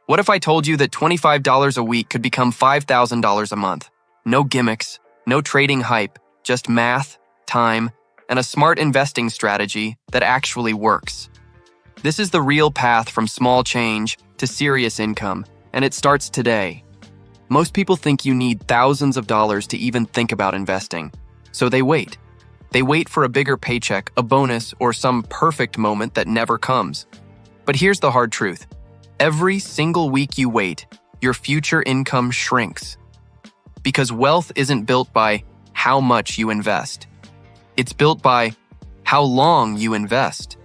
What if I told you that $25 a week could become $5,000 a month? No gimmicks, no trading hype, just math, time, and a smart investing strategy that actually works. This is the real path from small change to serious income, and it starts today. Most people think you need thousands of dollars to even think about investing, so they wait. They wait for a bigger paycheck, a bonus, or some perfect moment that never comes. But here's the hard truth. Every single week you wait, your future income shrinks. Because wealth isn't built by how much you invest. It's built by how long you invest.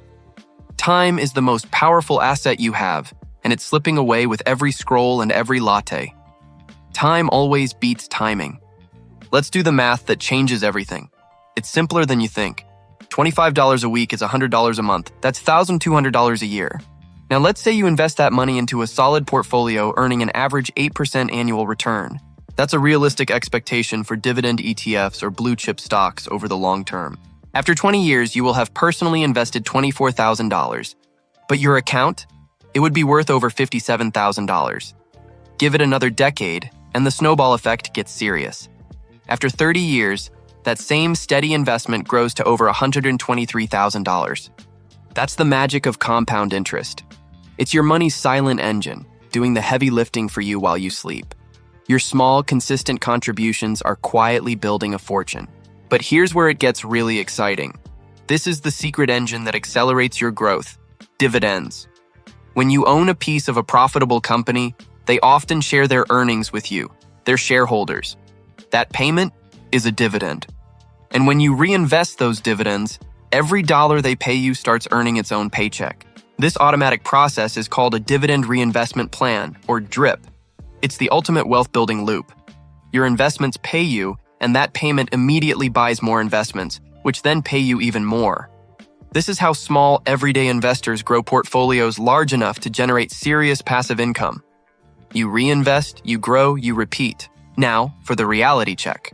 Time is the most powerful asset you have, and it's slipping away with every scroll and every latte. Time always beats timing. Let's do the math that changes everything. It's simpler than you think. $25 a week is $100 a month. That's $1,200 a year. Now let's say you invest that money into a solid portfolio earning an average 8% annual return. That's a realistic expectation for dividend ETFs or blue chip stocks over the long term. After 20 years, you will have personally invested $24,000. But your account? It would be worth over $57,000. Give it another decade, and the snowball effect gets serious. After 30 years, that same steady investment grows to over $123,000. That's the magic of compound interest. It's your money's silent engine, doing the heavy lifting for you while you sleep. Your small, consistent contributions are quietly building a fortune. But here's where it gets really exciting. This is the secret engine that accelerates your growth: dividends. When you own a piece of a profitable company, they often share their earnings with you, their shareholders. That payment is a dividend. And when you reinvest those dividends, every dollar they pay you starts earning its own paycheck. This automatic process is called a dividend reinvestment plan, or DRIP. It's the ultimate wealth-building loop. Your investments pay you, and that payment immediately buys more investments, which then pay you even more. This is how small, everyday investors grow portfolios large enough to generate serious passive income. You reinvest, you grow, you repeat. Now, for the reality check.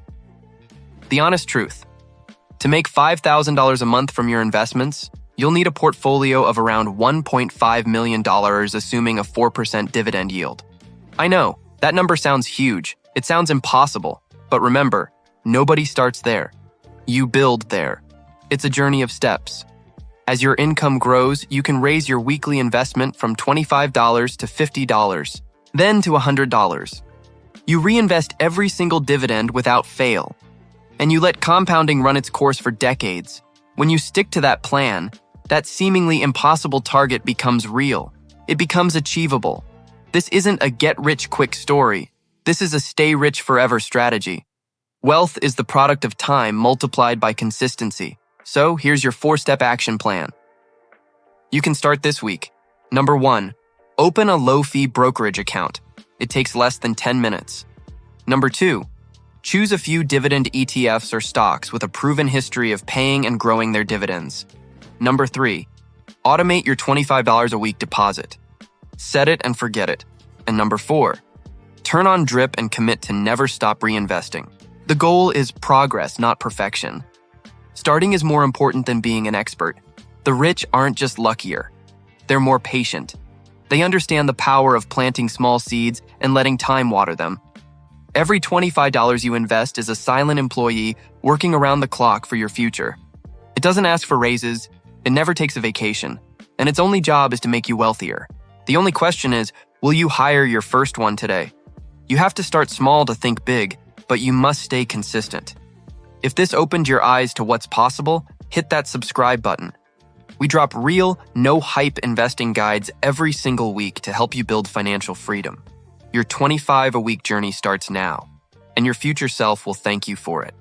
The honest truth. To make $5,000 a month from your investments, you'll need a portfolio of around $1.5 million, assuming a 4% dividend yield. I know, that number sounds huge. It sounds impossible. But remember, nobody starts there. You build there. It's a journey of steps. As your income grows, you can raise your weekly investment from $25 to $50, then to $100. You reinvest every single dividend without fail. And you let compounding run its course for decades. When you stick to that plan, that seemingly impossible target becomes real. It becomes achievable. This isn't a get-rich-quick story. This is a stay-rich-forever strategy. Wealth is the product of time multiplied by consistency. So here's your 4-step action plan. You can start this week. Number 1, open a low-fee brokerage account. It takes less than 10 minutes. Number 2, choose a few dividend ETFs or stocks with a proven history of paying and growing their dividends. Number 3, automate your $25 a week deposit. Set it and forget it. And number 4, turn on DRIP and commit to never stop reinvesting. The goal is progress, not perfection. Starting is more important than being an expert. The rich aren't just luckier. They're more patient. They understand the power of planting small seeds and letting time water them. Every $25 you invest is a silent employee working around the clock for your future. It doesn't ask for raises, it never takes a vacation, and its only job is to make you wealthier. The only question is, will you hire your first one today? You have to start small to think big, but you must stay consistent. If this opened your eyes to what's possible, hit that subscribe button. We drop real, no-hype investing guides every single week to help you build financial freedom. Your 25-a-week journey starts now, and your future self will thank you for it.